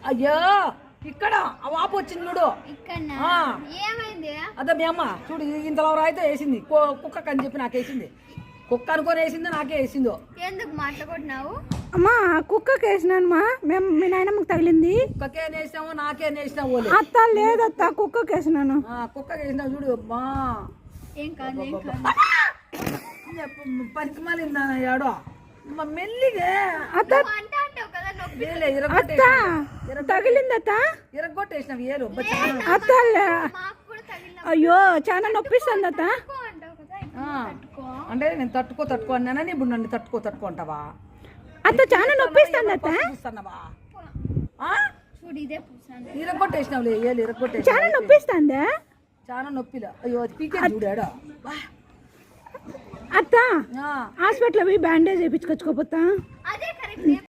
అయ్యో ఇక్కడ ఆ వాపు వచ్చింది చూడు. ఏమైంది? అదే మీ అమ్మ చూడు ఇంతలో రాయితే వేసింది. కుక్కకి అని చెప్పి నాకు వేసింది. కుక్క అనుకొని వేసిందో నాకే వేసిందో. ఎందుకు మాట్లాడుకుంటున్నావు? అమ్మా కుక్కకి వేసినాను మా మేము మీ నాయనమ్మకి తగిలింది. కుక్కకే వేసినావు నాకే వేసినావు. అత్త లేదత్త కుక్కకి వేసినాను. కుక్కకి వేసినావు చూడు అమ్మా. ఏం కాదు ఏం కాదు. పనికి మాలిందా ఏడో మెల్లిగా అత్త తగిలింది అత్త. ఇరగొట్టేసినావు ఏలు. అత్త అయ్యో చాలా నొప్పిస్తుంది అత్త. అంటే నేను తట్టుకో అన్నానని ఇప్పుడు నన్ను తట్టుకో అంటావా? అత్త చాలా నొప్పిస్తుంది అత్త. ఇరగొట్టేసినావులే ఏలు ఇరగొట్టేసి. చాలా నొప్పిస్తుందా? చాలా నొప్పిలా. అయ్యో అది పీకే చూడాడా. అత్త హాస్పిటల్ పోయి బ్యాండేజ్ వేయించుకొచ్చుకోపోతా.